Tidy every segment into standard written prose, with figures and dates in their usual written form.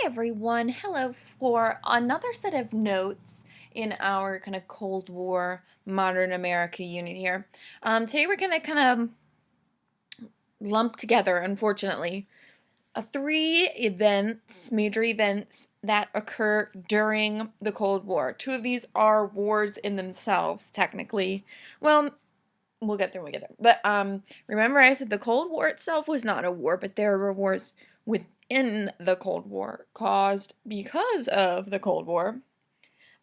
Hi everyone, hello for another set of notes in our kind of Cold War modern America unit here. Today we're going to kind of lump together, unfortunately, three events, major events that occur during the Cold War. Two of these are wars in themselves, technically. Well, we'll get there. But remember I said the Cold War itself was not a war, but there were wars within the Cold War caused because of the Cold War.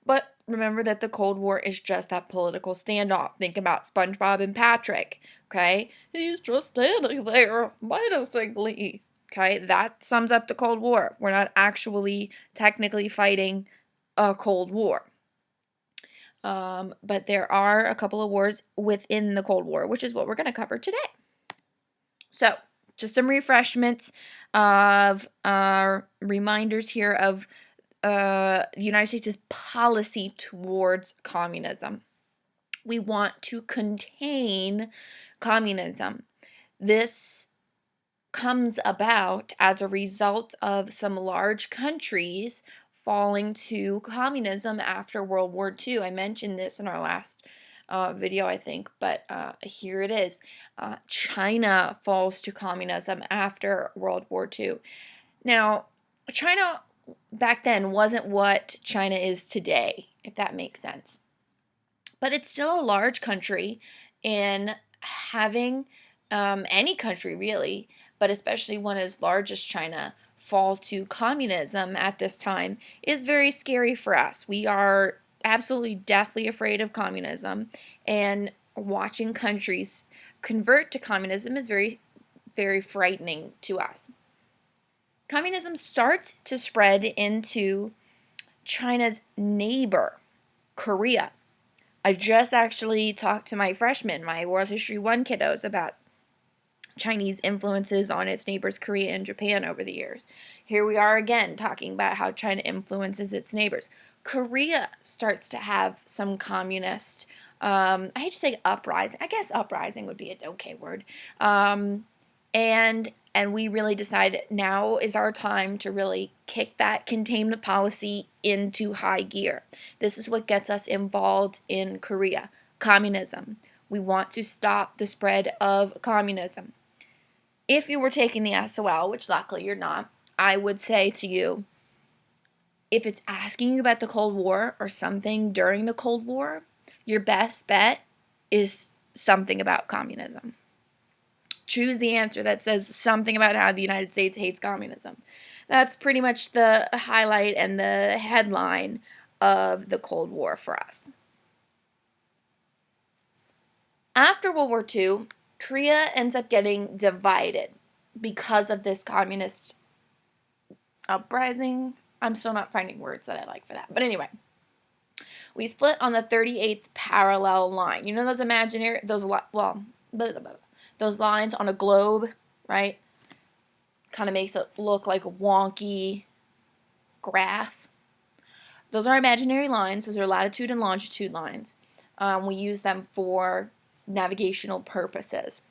But remember that the Cold War is just that political standoff. Think about SpongeBob and Patrick, okay? He's just standing there menacingly. Okay, that sums up the Cold War. We're not actually technically fighting a Cold War. But there are a couple of wars within the Cold War, which is what we're going to cover today. So, just some refreshments of reminders here of the United States' policy towards communism. We want to contain communism. This comes about as a result of some large countries falling to communism after World War II. I mentioned this in our last video, I think, but here it is. China falls to communism after World War II. Now, China back then wasn't what China is today, if that makes sense. But it's still a large country, and having any country really, but especially one as large as China, fall to communism at this time is very scary for us. We are absolutely deathly afraid of communism, and watching countries convert to communism is very, very frightening to us. Communism starts to spread into China's neighbor, Korea. I just actually talked to my freshmen, my World History 1 kiddos, about Chinese influences on its neighbors, Korea and Japan, over the years. Here we are again talking about how China influences its neighbors. Korea starts to have some communist, I hate to say uprising. I guess uprising would be an okay word. And we really decided now is our time to really kick that containment policy into high gear. This is what gets us involved in Korea, communism. We want to stop the spread of communism. If you were taking the SOL, which luckily you're not, I would say to you, if it's asking you about the Cold War or something during the Cold War, your best bet is something about communism. Choose the answer that says something about how the United States hates communism. That's pretty much the highlight and the headline of the Cold War for us. After World War II, Korea ends up getting divided because of this communist uprising. I'm still not finding words that I like for that. But anyway, we split on the 38th parallel line. You know those imaginary, those lines on a globe, right? Kind of makes it look like a wonky graph. Those are imaginary lines. Those are latitude and longitude lines. We use them for navigational purposes.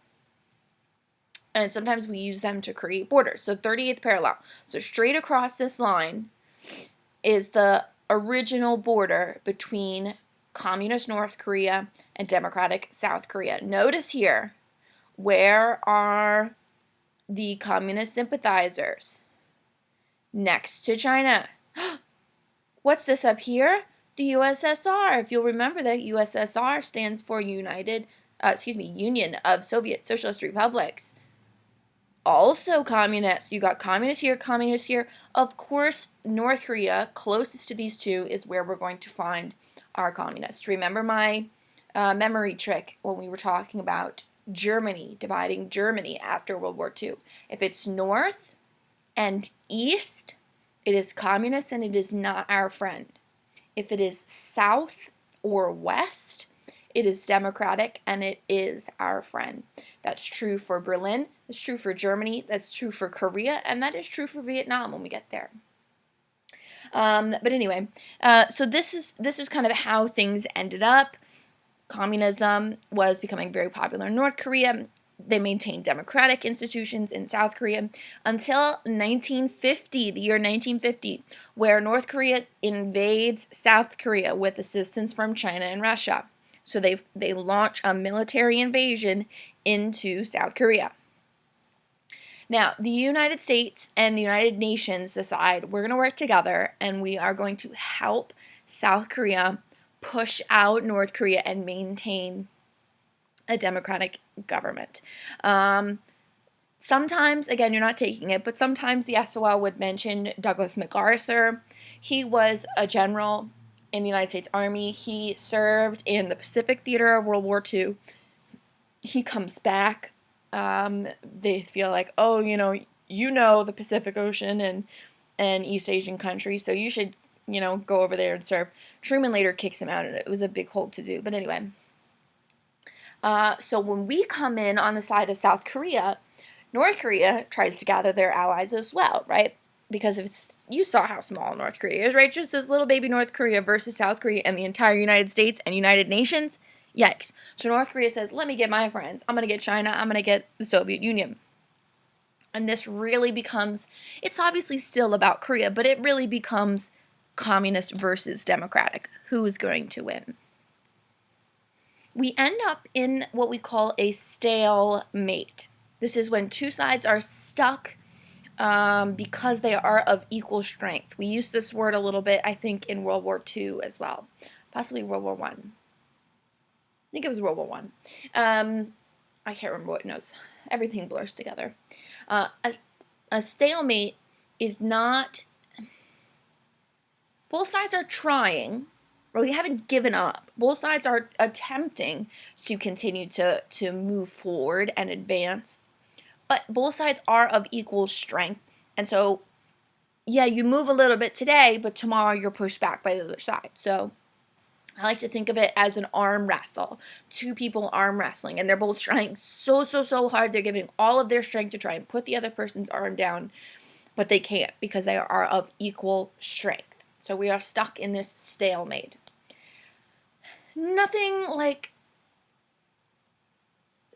And sometimes we use them to create borders. So 38th parallel. So straight across this line is the original border between communist North Korea and democratic South Korea. Notice here, where are the communist sympathizers? Next to China. What's this up here? The USSR. If you'll remember that USSR stands for Union of Soviet Socialist Republics. Also communist. You got communist here, communist here. Of course, North Korea, closest to these two, is where we're going to find our communists. Remember my memory trick when we were talking about Germany, dividing Germany after World War II. If it's north and east, it is communist and it is not our friend. If it is south or west, it is democratic and it is our friend. That's true for Berlin, that's true for Germany, that's true for Korea, and that is true for Vietnam when we get there. But anyway, so this is kind of how things ended up. Communism was becoming very popular in North Korea. They maintained democratic institutions in South Korea until 1950, the year 1950, where North Korea invades South Korea with assistance from China and Russia. So they launch a military invasion into South Korea. Now, the United States and the United Nations decide we're going to work together and we are going to help South Korea push out North Korea and maintain a democratic government. Sometimes, again, you're not taking it, but sometimes the SOL would mention Douglas MacArthur. He was a general in the United States Army. He served in the Pacific Theater of World War II. He comes back. They feel like, oh, the Pacific Ocean and East Asian countries, so you should, go over there and serve. Truman later kicks him out, and it was a big hold to do. But anyway, so when we come in on the side of South Korea, North Korea tries to gather their allies as well, right? Because you saw how small North Korea is, right? Just this little baby North Korea versus South Korea and the entire United States and United Nations. Yikes. So North Korea says, let me get my friends. I'm going to get China. I'm going to get the Soviet Union. And this really becomes, it's obviously still about Korea, but it really becomes communist versus democratic. Who is going to win? We end up in what we call a stalemate. This is when two sides are stuck because they are of equal strength. We use this word a little bit, I think, in World War II as well. Possibly World War I. I think it was World War I. I can't remember what notes. Everything blurs together. A stalemate is not... Both sides are trying, but we haven't given up. Both sides are attempting to continue to move forward and advance. But both sides are of equal strength. And so, yeah, you move a little bit today, but tomorrow you're pushed back by the other side. So I like to think of it as an arm wrestle. Two people arm wrestling, and they're both trying so hard. They're giving all of their strength to try and put the other person's arm down, but they can't because they are of equal strength. So we are stuck in this stalemate. Nothing like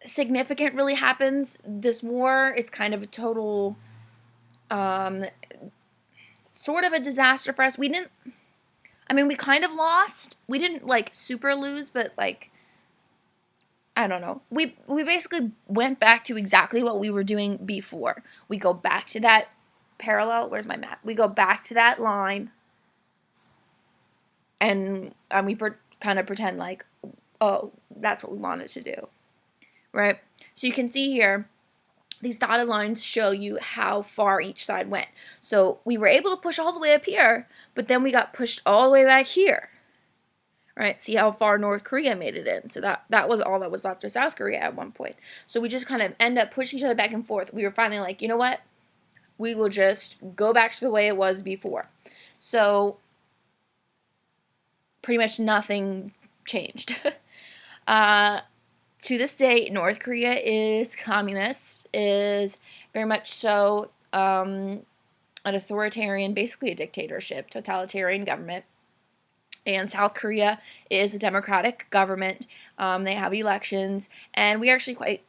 significant really happens. This war is kind of a total sort of a disaster for us. We kind of lost. We didn't super lose, but I don't know. We basically went back to exactly what we were doing before. We go back to that parallel. Where's my map? We go back to that line, and we kind of pretend like, oh, that's what we wanted to do, right? So you can see here, these dotted lines show you how far each side went. So we were able to push all the way up here, but then we got pushed all the way back here. Right? See how far North Korea made it in. So that was all that was left of South Korea at one point. So we just kind of end up pushing each other back and forth. We were finally like, you know what? We will just go back to the way it was before. So pretty much nothing changed. To this day, North Korea is communist, is very much so an authoritarian, basically a dictatorship, totalitarian government. And South Korea is a democratic government. They have elections, and we are actually quite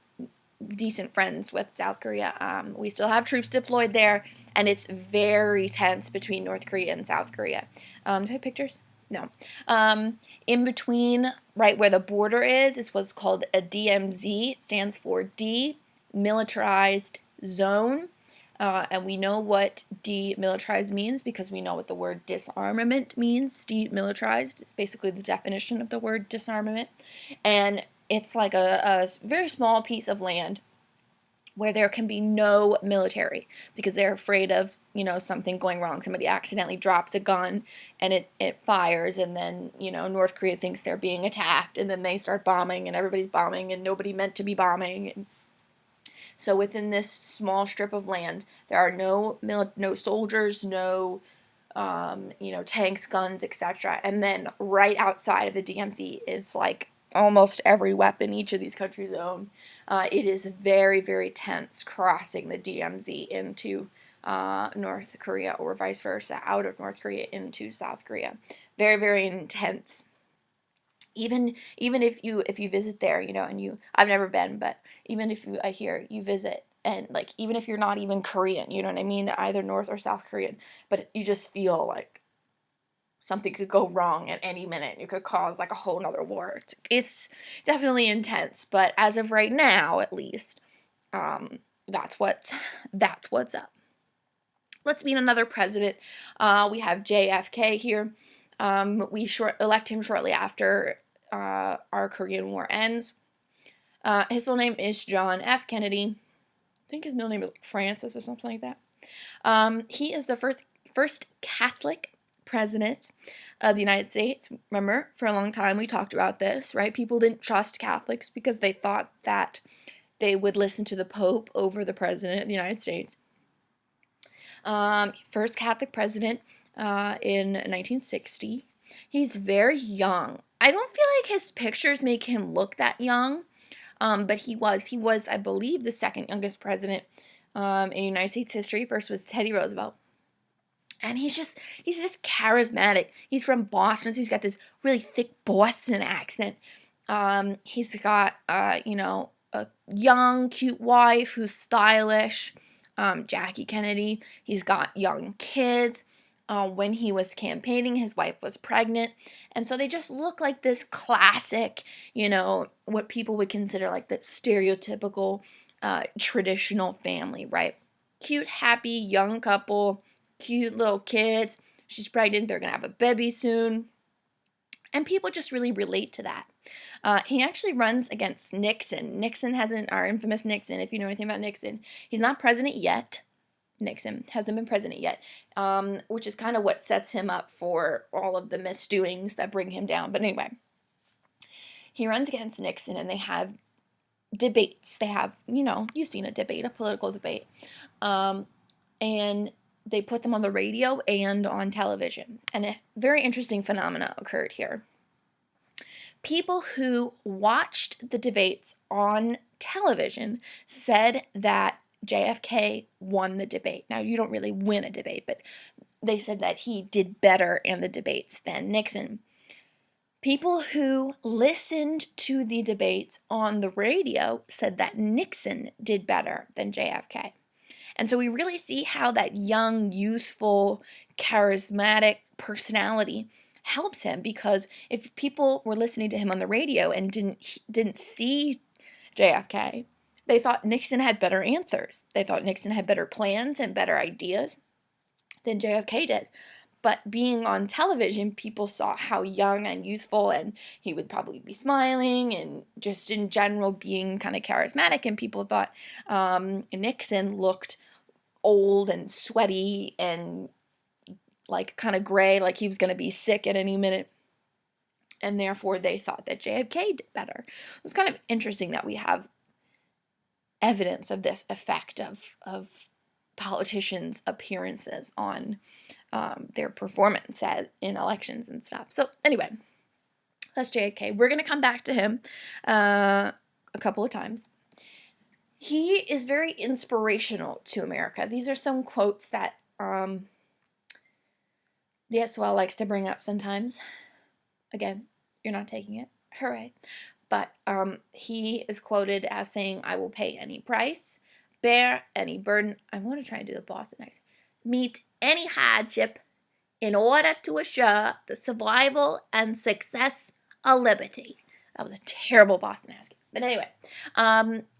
decent friends with South Korea. We still have troops deployed there, and it's very tense between North Korea and South Korea. Do I have pictures? No. In between, right where the border is what's called a DMZ. It stands for Demilitarized Zone. And we know what demilitarized means because we know what the word disarmament means. Demilitarized is basically the definition of the word disarmament. And it's like a very small piece of land where there can be no military because they're afraid of, something going wrong. Somebody accidentally drops a gun and it fires, and then, North Korea thinks they're being attacked, and then they start bombing, and everybody's bombing, and nobody meant to be bombing. So within this small strip of land, there are no soldiers, no tanks, guns, etc. And then right outside of the DMZ is almost every weapon each of these countries own. It is very, very tense crossing the DMZ into North Korea, or vice versa, out of North Korea into South Korea. Very, very intense. Even if you visit there, and I've never been, but even if I hear you visit, and like even if you're not even Korean, you know what I mean, either North or South Korean, but you just feel like something could go wrong at any minute. You could cause like a whole nother war. It's definitely intense, but as of right now, at least, um, that's what's up. Let's meet another president. We have JFK here. We elect him shortly after our Korean War ends. His full name is John F. Kennedy. I think his middle name is like Francis or something like that. He is the first Catholic president of the United States. Remember, for a long time we talked about this, right? People didn't trust Catholics because they thought that they would listen to the Pope over the President of the United States. First Catholic president in 1960. He's very young. I don't feel like his pictures make him look that young, but he was, I believe, the second youngest president in United States history. First was Teddy Roosevelt. And he's just charismatic. He's from Boston, so he's got this really thick Boston accent. He's got a young, cute wife who's stylish, Jackie Kennedy. He's got young kids. When he was campaigning, his wife was pregnant, and so they just look like this classic, what people would consider like that stereotypical, traditional family, right? Cute, happy, young couple. Cute little kids. She's pregnant. They're going to have a baby soon. And people just really relate to that. He actually runs against Nixon. Our infamous Nixon, if you know anything about Nixon. He's not president yet. Nixon hasn't been president yet, which is kind of what sets him up for all of the misdoings that bring him down. But anyway, he runs against Nixon, and they have debates. They have, you've seen a debate, a political debate. And they put them on the radio and on television. And a very interesting phenomena occurred here. People who watched the debates on television said that JFK won the debate. Now, you don't really win a debate, but they said that he did better in the debates than Nixon. People who listened to the debates on the radio said that Nixon did better than JFK. And so we really see how that young, youthful, charismatic personality helps him, because if people were listening to him on the radio and didn't see JFK, they thought Nixon had better answers. They thought Nixon had better plans and better ideas than JFK did. But being on television, people saw how young and youthful, and he would probably be smiling and just in general being kind of charismatic, and people thought Nixon looked old and sweaty and like kind of gray, like he was going to be sick at any minute. And therefore they thought that JFK did better. It was kind of interesting that we have evidence of this effect of politicians' appearances on their performance in elections and stuff. So anyway, that's JFK. We're going to come back to him a couple of times. He is very inspirational to America. These are some quotes that the SOL likes to bring up sometimes. Again, you're not taking it. Hooray. But he is quoted as saying, "I will pay any price, bear any burden." I want to try and do the Boston accent. "Meet any hardship in order to assure the survival and success of liberty." That was a terrible Boston accent. But anyway,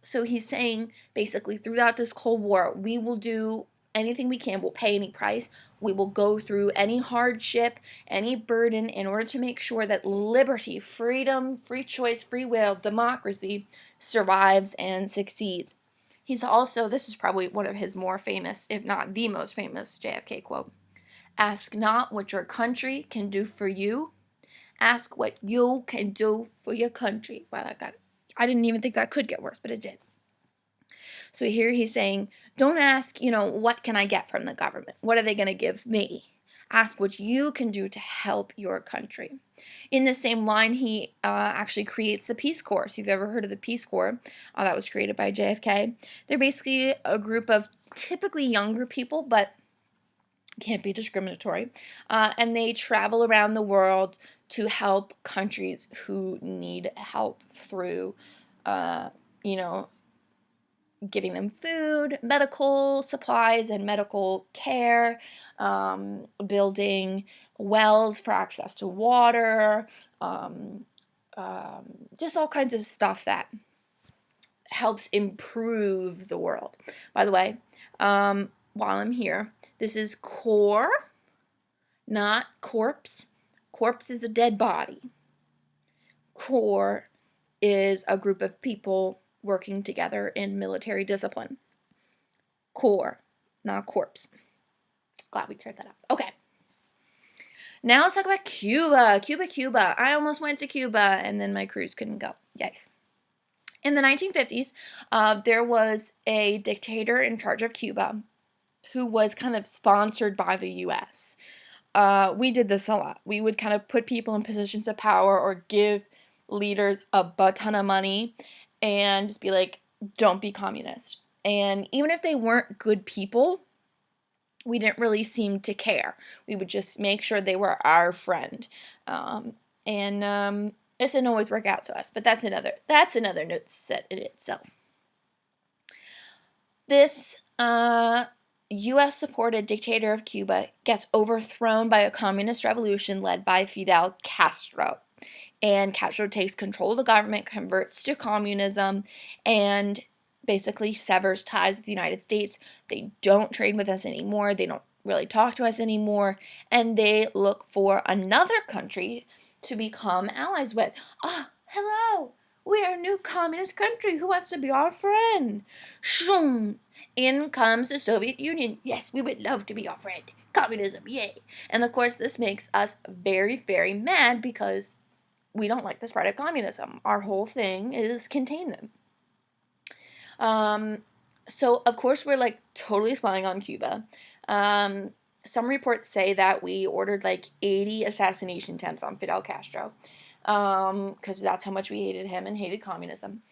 so he's saying basically throughout this Cold War, we will do anything we can. We'll pay any price. We will go through any hardship, any burden in order to make sure that liberty, freedom, free choice, free will, democracy survives and succeeds. He's also, this is probably one of his more famous, if not the most famous JFK quote. "Ask not what your country can do for you. Ask what you can do for your country." Wow, I didn't even think that could get worse, but it did. So here he's saying, don't ask, what can I get from the government? What are they going to give me? Ask what you can do to help your country. In the same line, he actually creates the Peace Corps. So if you've ever heard of the Peace Corps, that was created by JFK. They're basically a group of typically younger people, but can't be discriminatory. And they travel around the world to help countries who need help through, you know, giving them food, medical supplies, and medical care, building wells for access to water, just all kinds of stuff that helps improve the world. By the way, while I'm here, this is core, not corpse. Corpse is a dead body. Corps is a group of people working together in military discipline. Corps, not corpse. Glad we cleared that up. Okay. Now let's talk about Cuba. Cuba. I almost went to Cuba and then my cruise couldn't go. Yikes. In the 1950s, there was a dictator in charge of Cuba who was kind of sponsored by the U.S. We did this a lot. We would kind of put people in positions of power or give leaders a butt ton of money and just be like, don't be communist. And even if they weren't good people, we didn't really seem to care. We would just make sure they were our friend. This didn't always work out to us, but that's another note set in itself. This U.S.-supported dictator of Cuba gets overthrown by a communist revolution led by Fidel Castro. And Castro takes control of the government, converts to communism, and basically severs ties with the United States. They don't trade with us anymore. They don't really talk to us anymore. And they look for another country to become allies with. Ah, hello. We are a new communist country. Who wants to be our friend? Shoom. In comes the Soviet Union. Yes, we would love to be your friend. Communism, yay. And of course, this makes us very, very mad because we don't like the spread of communism. Our whole thing is containment. So, of course, we're like totally spying on Cuba. Some reports say that we ordered like 80 assassination attempts on Fidel Castro because that's how much we hated him and hated communism.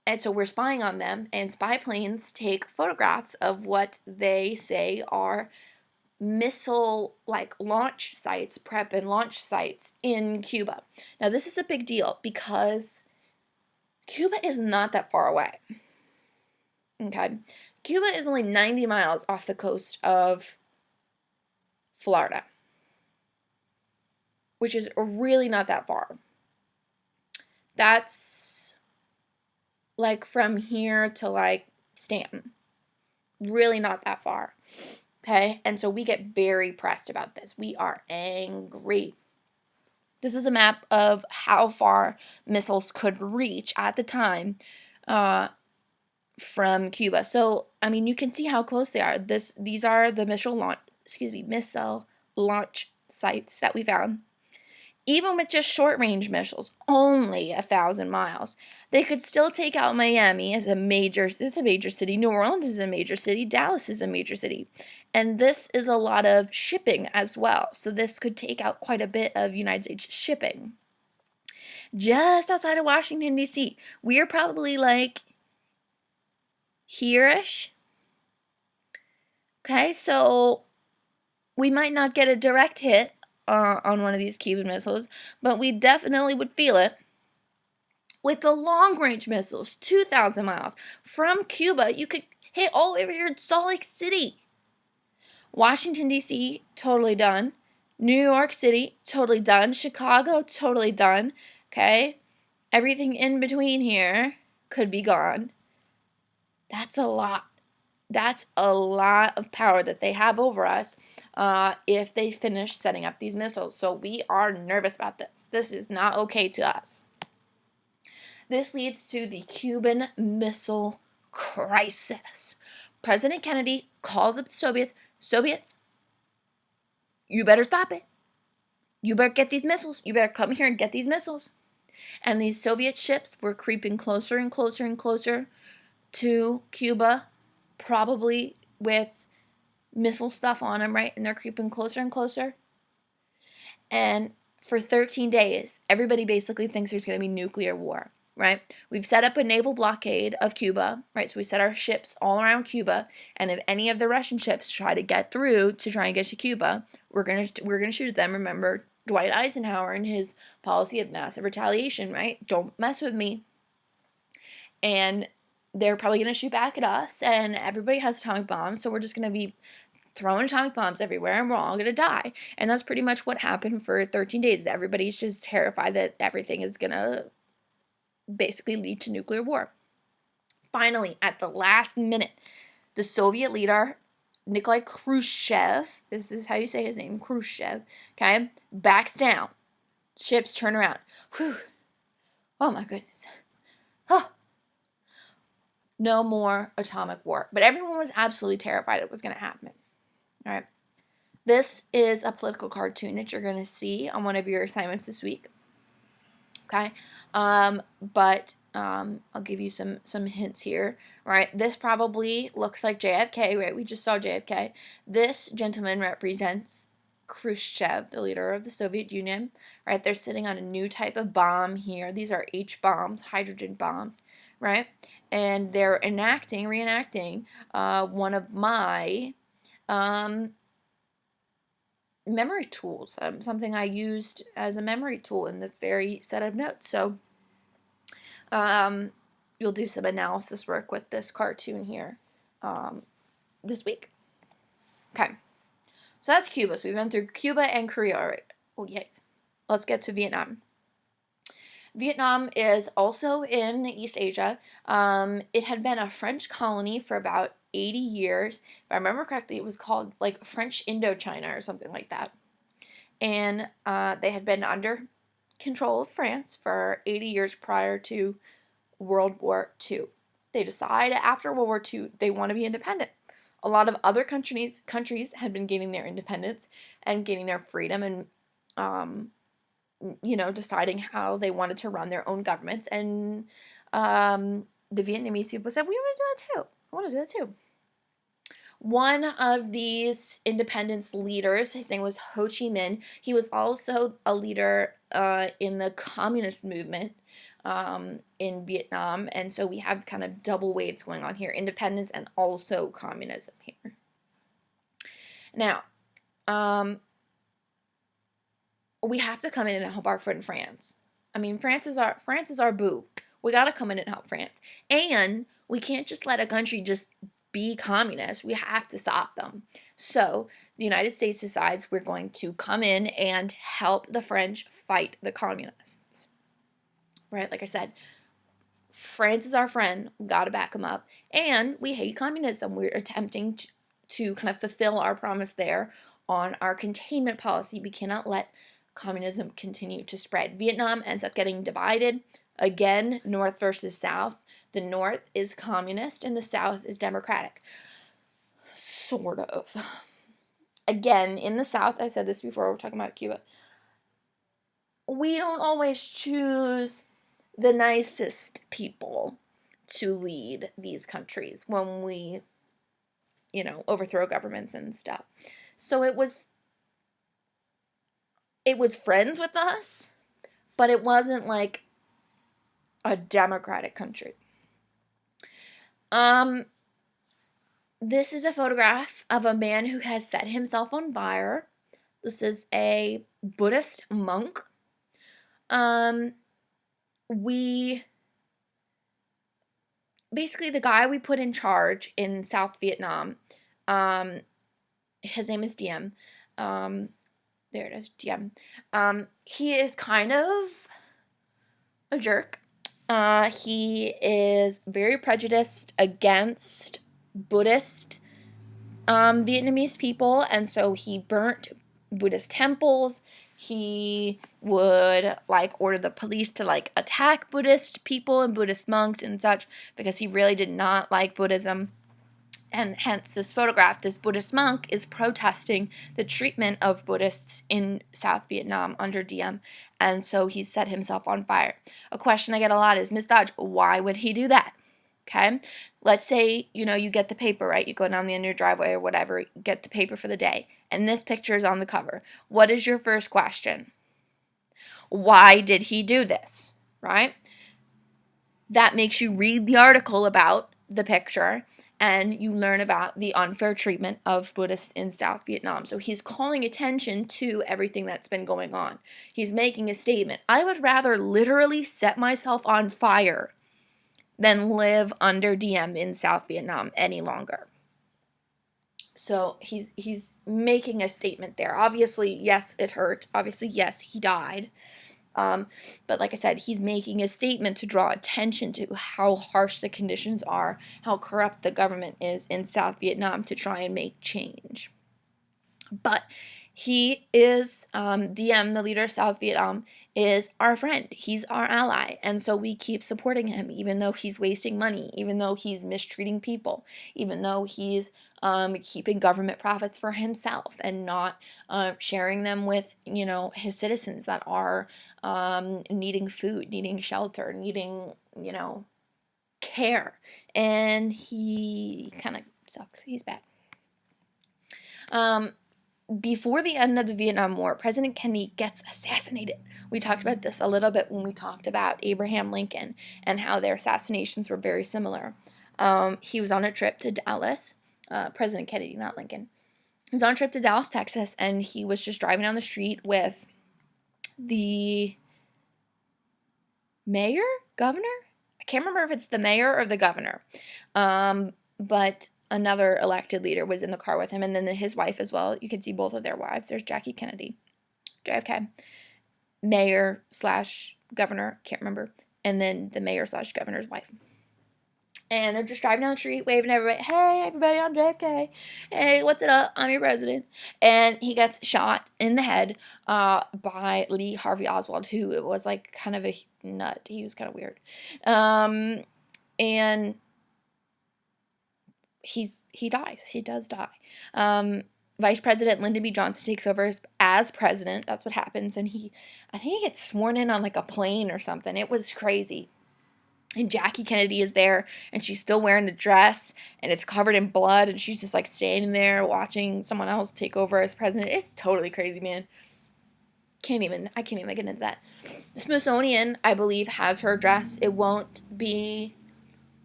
And so we're spying on them, and spy planes take photographs of what they say are missile launch sites, prep and launch sites in Cuba. Now this is a big deal because Cuba is not that far away. Okay. Cuba is only 90 miles off the coast of Florida, which is really not that far. That's like from here to like Stanton. Really not that far. Okay, and so we get very pressed about this. We are angry. This is a map of how far missiles could reach at the time from Cuba. So, I mean, you can see how close they are. These are the missile launch sites that we found. Even with just short-range missiles, only 1,000 miles, they could still take out Miami as it's a major city. New Orleans is a major city. Dallas is a major city. And this is a lot of shipping as well. So this could take out quite a bit of United States shipping. Just outside of Washington, D.C. We are probably like here-ish. Okay, so we might not get a direct hit on one of these Cuban missiles, but we definitely would feel it. With the long-range missiles, 2,000 miles from Cuba, you could hit all over here in Salt Lake City. Washington, D.C., totally done. New York City, totally done. Chicago, totally done. Okay? Everything in between here could be gone. That's a lot. That's a lot of power that they have over us if they finish setting up these missiles. So we are nervous about this. This is not okay to us. This leads to the Cuban Missile Crisis. President Kennedy calls up the Soviets, you better stop it. You better get these missiles. You better come here and get these missiles. And these Soviet ships were creeping closer and closer and closer to Cuba, probably with missile stuff on them, right? And they're creeping closer and closer. And for 13 days, everybody basically thinks there's going to be nuclear war. right? We've set up a naval blockade of Cuba, right? So we set our ships all around Cuba, and if any of the Russian ships try to get through to try and get to Cuba, we're gonna shoot at them. Remember Dwight Eisenhower and his policy of massive retaliation, right? Don't mess with me. And they're probably gonna shoot back at us, and everybody has atomic bombs, so we're just gonna be throwing atomic bombs everywhere, and we're all gonna die. And that's pretty much what happened for 13 days. Everybody's just terrified that everything is gonna basically lead to nuclear war. Finally, at the last minute, the Soviet leader, Nikolai Khrushchev, this is how you say his name, Khrushchev, okay, backs down. Ships turn around. Whew. Oh my goodness. Oh. No more atomic war. But everyone was absolutely terrified it was going to happen. All right. This is a political cartoon that you're going to see on one of your assignments this week. Okay. But I'll give you some hints here. Right. This probably looks like JFK, right? We just saw JFK. This gentleman represents Khrushchev, the leader of the Soviet Union. Right. They're sitting on a new type of bomb here. These are H bombs, hydrogen bombs. Right. And they're reenacting one of my memory tools, something I used as a memory tool in this very set of notes. So you'll do some analysis work with this cartoon here this week. Okay, so that's Cuba. So we've been through Cuba and Korea already. Oh, yikes. Let's get to Vietnam. Vietnam is also in East Asia. It had been a French colony for about 80 years. If I remember correctly, it was called like French Indochina or something like that. And they had been under control of France for 80 years prior to World War II. They decide after World War II they want to be independent. A lot of other countries had been gaining their independence and gaining their freedom and deciding how they wanted to run their own governments. And the Vietnamese people said, we want to do that too. I want to do that too. One of these independence leaders, his name was Ho Chi Minh. He was also a leader in the communist movement in Vietnam. And so we have kind of double waves going on here, independence and also communism here. Now, we have to come in and help our friend France. I mean, France is our boo. We got to come in and help France. And we can't just let a country just be communist. We have to stop them. So the United States decides we're going to come in and help the French fight the communists. Right? Like I said, France is our friend. We got to back them up. And we hate communism. We're attempting to kind of fulfill our promise there on our containment policy. We cannot let communism continue to spread. Vietnam ends up getting divided. Again, North versus South. The North is communist and the South is democratic. Sort of. Again, in the South, I said this before, we're talking about Cuba, we don't always choose the nicest people to lead these countries when we, overthrow governments and stuff. So it was friends with us, but it wasn't like a democratic country. This is a photograph of a man who has set himself on fire. This is a Buddhist monk. Basically the guy we put in charge in South Vietnam, his name is Diem. There it is, Diem. He is kind of a jerk. He is very prejudiced against Buddhist Vietnamese people, and so he burnt Buddhist temples. He would order the police to attack Buddhist people and Buddhist monks and such because he really did not like Buddhism. And hence this photograph, this Buddhist monk is protesting the treatment of Buddhists in South Vietnam under Diem, and so he set himself on fire. A question I get a lot is, Ms. Dodge, why would he do that? Okay, let's say, you get the paper, right? You go down the end of your driveway or whatever, get the paper for the day, and this picture is on the cover. What is your first question? Why did he do this, right? that makes you read the article about the picture, and you learn about the unfair treatment of Buddhists in South Vietnam. So he's calling attention to everything that's been going on. He's making a statement. I would rather literally set myself on fire than live under Diem in South Vietnam any longer. So he's making a statement there. Obviously, yes, it hurt. Obviously, yes, he died. But like I said, he's making a statement to draw attention to how harsh the conditions are, how corrupt the government is in South Vietnam to try and make change. But he is, Diem, the leader of South Vietnam, is our friend. He's our ally. And so we keep supporting him, even though he's wasting money, even though he's mistreating people, even though he's keeping government profits for himself and not sharing them with, his citizens that are needing food, needing shelter, needing, care. And he kind of sucks. He's bad. Before the end of the Vietnam War, President Kennedy gets assassinated. We talked about this a little bit when we talked about Abraham Lincoln and how their assassinations were very similar. He was on a trip to Dallas, President Kennedy, not Lincoln. He was on a trip to Dallas, Texas, and he was just driving down the street with the mayor? Governor? I can't remember if it's the mayor or the governor. But another elected leader was in the car with him, and then his wife as well. You can see both of their wives. There's Jackie Kennedy, JFK, mayor slash governor, can't remember, and then the mayor slash governor's wife. And they're just driving down the street, waving at everybody. Hey, everybody, I'm JFK. Hey, what's it up? I'm your president. And he gets shot in the head by Lee Harvey Oswald, who was like kind of a nut. He was kind of weird. And he dies. He does die. Vice President Lyndon B. Johnson takes over as president. That's what happens. And I think he gets sworn in on like a plane or something. It was crazy. And Jackie Kennedy is there, and she's still wearing the dress, and it's covered in blood, and she's just like standing there watching someone else take over as president. It's totally crazy, man. I can't even get into that. The Smithsonian, I believe, has her dress. It won't be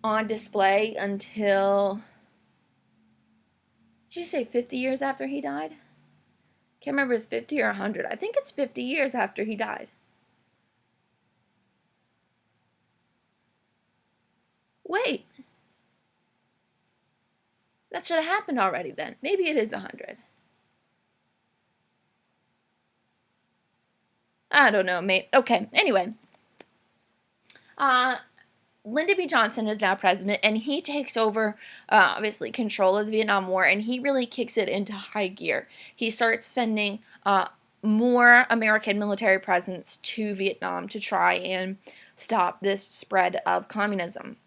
on display until, did you say 50 years after he died? Can't remember if it's 50 or 100. I think it's 50 years after he died. Wait. That should have happened already then. Maybe it is 100. I don't know, mate. Okay, anyway. Lyndon B. Johnson is now president, and he takes over, obviously, control of the Vietnam War, and he really kicks it into high gear. He starts sending more American military presence to Vietnam to try and stop this spread of communism.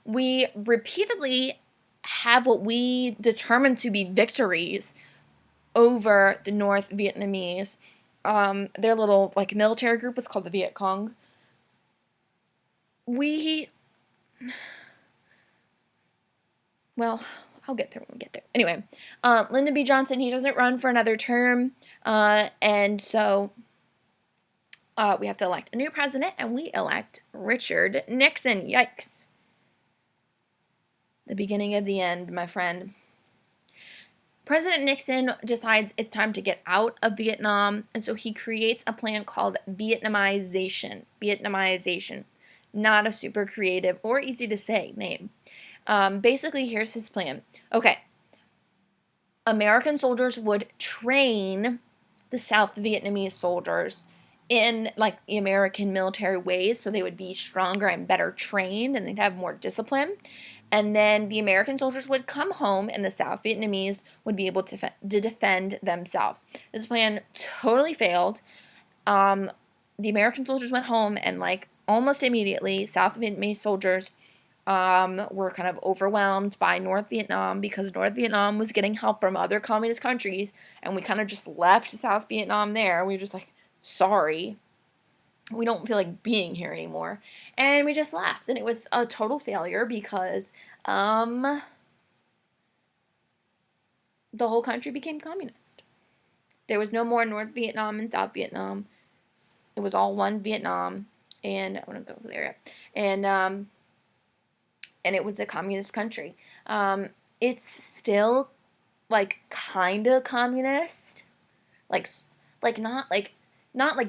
We repeatedly have what we determine to be victories over the North Vietnamese. Their little like military group was called the Viet Cong. Well, I'll get there when we get there. Anyway, Lyndon B. Johnson, he doesn't run for another term, and so we have to elect a new president, and we elect Richard Nixon. Yikes. The beginning of the end, my friend. President Nixon decides it's time to get out of Vietnam, and so he creates a plan called Vietnamization. Vietnamization. Not a super creative or easy to say name. Basically, here's his plan. Okay. American soldiers would train the South Vietnamese soldiers in like the American military ways, so they would be stronger and better trained, and they'd have more discipline. And then the American soldiers would come home, and the South Vietnamese would be able to defend themselves. This plan totally failed. The American soldiers went home, and like almost immediately, South Vietnamese soldiers were kind of overwhelmed by North Vietnam because North Vietnam was getting help from other communist countries, and we kind of just left South Vietnam there. We were just like, sorry, we don't feel like being here anymore, and we just left, and it was a total failure because the whole country became communist. There was no more North Vietnam and South Vietnam. It was all one Vietnam, and I want to go over there, and it was a communist country. It's still like kind of communist, like not like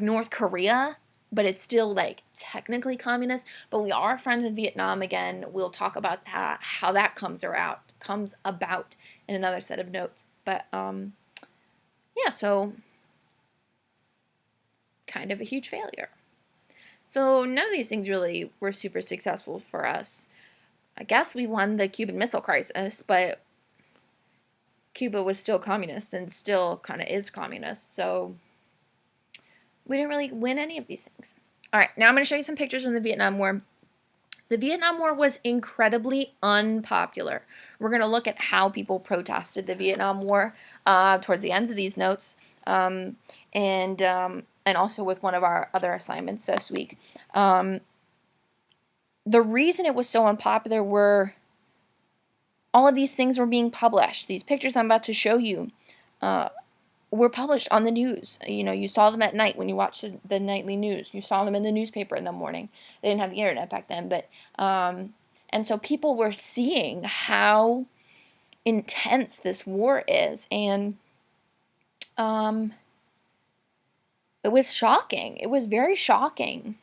North Korea, but it's still like technically communist. But we are friends with Vietnam again. We'll talk about how that comes about in another set of notes. But yeah, so kind of a huge failure. So none of these things really were super successful for us. I guess we won the Cuban Missile Crisis, but Cuba was still communist and still kind of is communist, so we didn't really win any of these things. All right, now I'm going to show you some pictures from the Vietnam War. The Vietnam War was incredibly unpopular. We're going to look at how people protested the Vietnam War towards the ends of these notes, and also with one of our other assignments this week. The reason it was so unpopular were all of these things were being published. These pictures I'm about to show you were published on the news. You know, you saw them at night when you watched the nightly news. You saw them in the newspaper in the morning. They didn't have the internet back then, but and so people were seeing how intense this war is, and it was shocking. It was very shocking.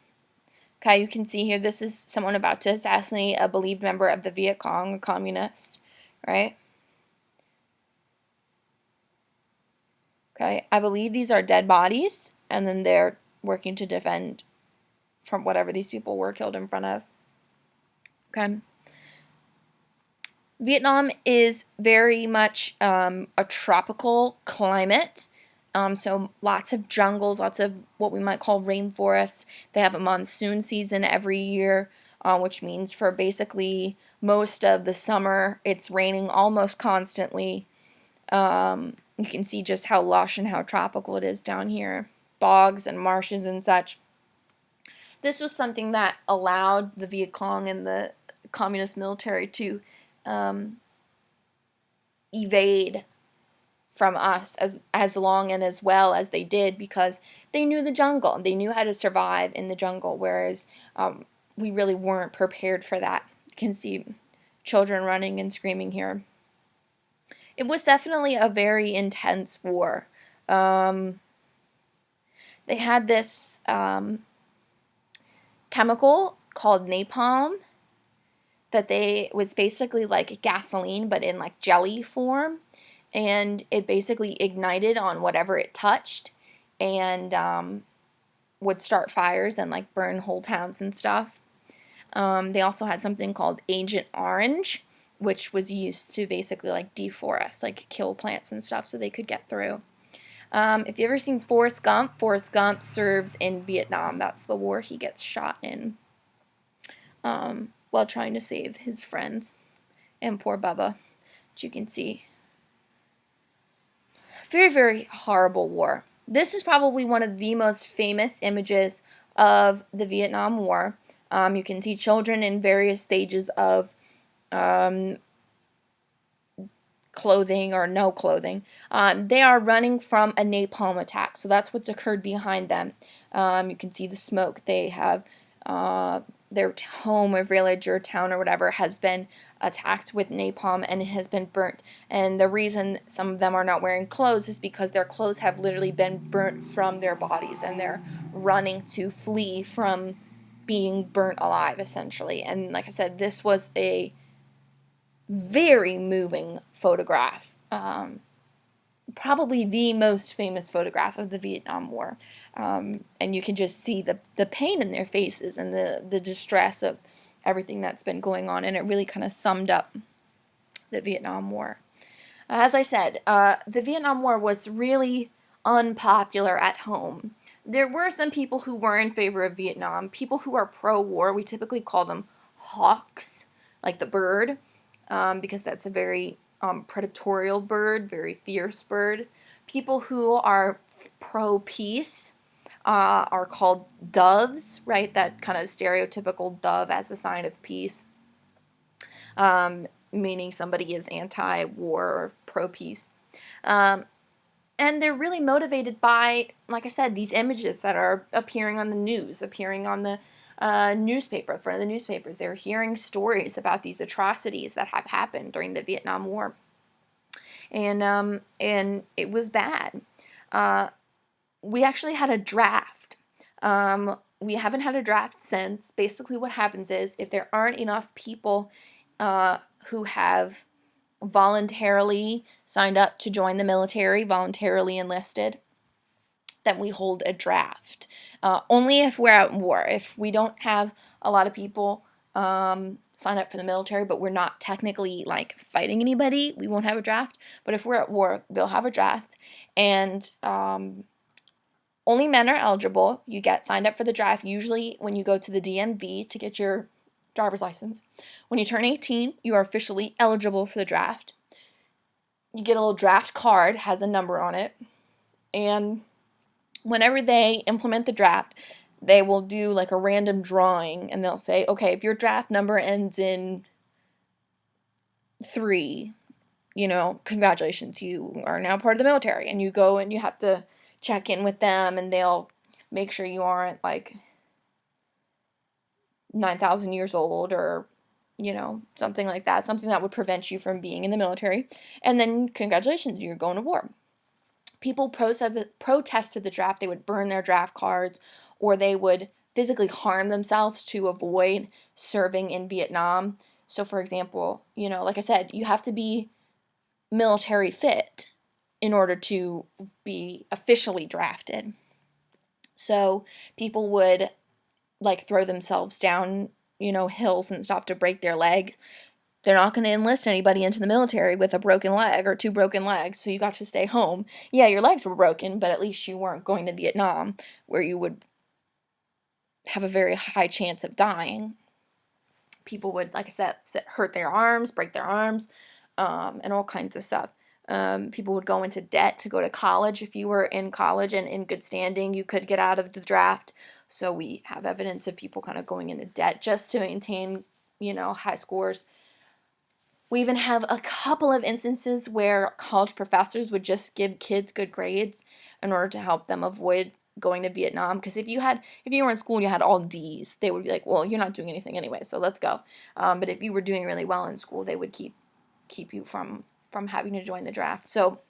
Okay, you can see here, this is someone about to assassinate a believed member of the Viet Cong, a communist, right? Okay, I believe these are dead bodies, and then they're working to defend from whatever these people were killed in front of. Okay. Vietnam is very much a tropical climate. So lots of jungles, lots of what we might call rainforests. They have a monsoon season every year, which means for basically most of the summer, it's raining almost constantly. You can see just how lush and how tropical it is down here. Bogs and marshes and such. This was something that allowed the Viet Cong and the communist military to evade from us as long and as well as they did, because they knew the jungle. They knew how to survive in the jungle, whereas we really weren't prepared for that. You can see children running and screaming here. It was definitely a very intense war. They had this chemical called napalm that was basically like gasoline, but in like jelly form. And it basically ignited on whatever it touched, and would start fires and like burn whole towns and stuff. They also had something called Agent Orange, which was used to basically like deforest, like kill plants and stuff so they could get through. If you've ever seen Forrest Gump serves in Vietnam. That's the war he gets shot in while trying to save his friends. And poor Bubba, which you can see. Very, very horrible war. This is probably one of the most famous images of the Vietnam War. You can see children in various stages of clothing or no clothing. They are running from a napalm attack, so that's what's occurred behind them. You can see the smoke. They have their home or village or town or whatever has been attacked with napalm and it has been burnt. And the reason some of them are not wearing clothes is because their clothes have literally been burnt from their bodies, and they're running to flee from being burnt alive, essentially. And like I said, this was a very moving photograph. Probably the most famous photograph of the Vietnam War. And you can just see the pain in their faces and the distress of everything that's been going on. And it really kind of summed up the Vietnam War. As I said, the Vietnam War was really unpopular at home. There were some people who were in favor of Vietnam. People who are pro-war, we typically call them hawks, like the bird, because that's a very predatorial bird, very fierce bird. People who are pro-peace are called doves, right? That kind of stereotypical dove as a sign of peace, meaning somebody is anti-war or pro-peace. And they're really motivated by, like I said, these images that are appearing on the news, appearing on the newspaper, in front of the newspapers. They were hearing stories about these atrocities that have happened during the Vietnam War, and it was bad. We actually had a draft. We haven't had a draft since. Basically, what happens is if there aren't enough people who have voluntarily signed up to join the military, voluntarily enlisted, then we hold a draft. Only if we're at war. If we don't have a lot of people sign up for the military, but we're not technically like fighting anybody, we won't have a draft. But if we're at war, they'll have a draft, and only men are eligible. You get signed up for the draft usually when you go to the DMV to get your driver's license. When you turn 18, you are officially eligible for the draft. You get a little draft card, has a number on it, and whenever they implement the draft, they will do like a random drawing, and they'll say, okay, if your draft number ends in 3, congratulations, you are now part of the military, and you go and you have to check in with them, and they'll make sure you aren't like 9,000 years old or something like that, something that would prevent you from being in the military. And then congratulations, you're going to war. People protested the draft. They would burn their draft cards, or they would physically harm themselves to avoid serving in Vietnam. So for example, like I said, you have to be military fit in order to be officially drafted. So people would like throw themselves down, hills and stuff to break their legs. They're not going to enlist anybody into the military with a broken leg or 2 broken legs, so you got to stay home. Yeah, your legs were broken, but at least you weren't going to Vietnam, where you would have a very high chance of dying. People would, like I said, hurt their arms, break their arms, and all kinds of stuff. People would go into debt to go to college. If you were in college and in good standing, you could get out of the draft. So we have evidence of people kind of going into debt just to maintain, high scores. We even have a couple of instances where college professors would just give kids good grades in order to help them avoid going to Vietnam. Because if you were in school and you had all D's, they would be like, well, you're not doing anything anyway, so let's go. But if you were doing really well in school, they would keep you from having to join the draft. So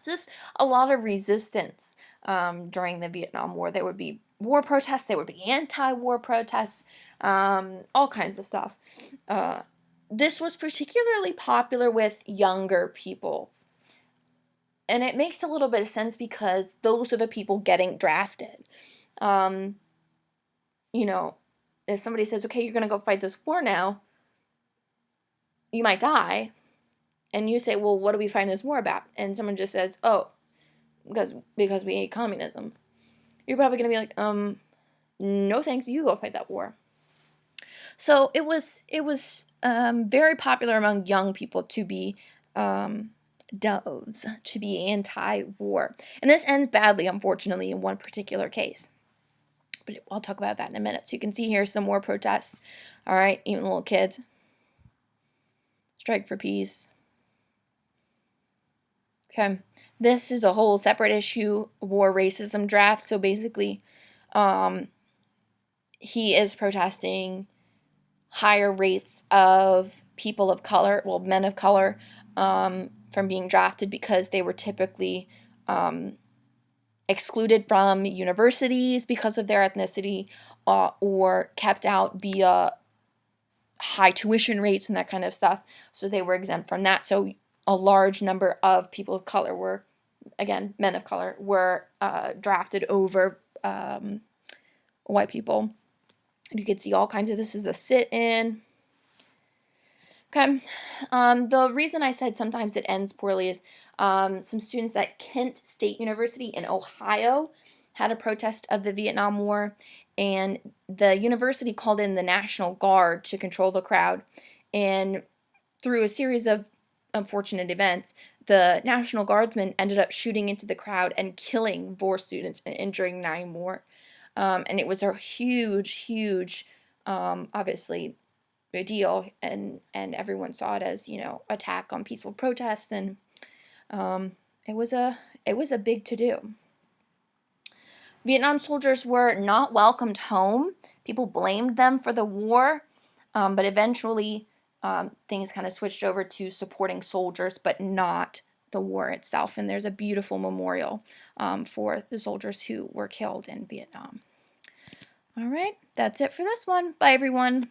just a lot of resistance during the Vietnam War. There would be war protests. There would be anti-war protests. All kinds of stuff. This was particularly popular with younger people. And it makes a little bit of sense because those are the people getting drafted. If somebody says, okay, you're going to go fight this war now, you might die. And you say, well, what are we fighting this war about? And someone just says, oh, because we hate communism. You're probably going to be like, no thanks, you go fight that war. So it was very popular among young people to be doves, to be anti-war. And this ends badly, unfortunately, in one particular case. But I'll talk about that in a minute. So you can see here some more protests. All right, even little kids. Strike for peace. Okay, this is a whole separate issue, war racism draft. So basically, he is protesting higher rates of people of color, well, men of color, from being drafted because they were typically excluded from universities because of their ethnicity, or kept out via high tuition rates and that kind of stuff. So they were exempt from that. So a large number of people of color were, again, men of color, were drafted over white people. You can see all kinds of this is a sit-in. Okay, the reason I said sometimes it ends poorly is some students at Kent State University in Ohio had a protest of the Vietnam War, and the university called in the National Guard to control the crowd. And through a series of unfortunate events, the National Guardsmen ended up shooting into the crowd and killing 4 students and injuring 9 more. And it was a huge, obviously, a deal, and everyone saw it as, attack on peaceful protests, and it was a big to-do. Vietnam soldiers were not welcomed home. People blamed them for the war, but eventually things kind of switched over to supporting soldiers, but not the war itself. And there's a beautiful memorial for the soldiers who were killed in Vietnam. All right, that's it for this one. Bye, everyone.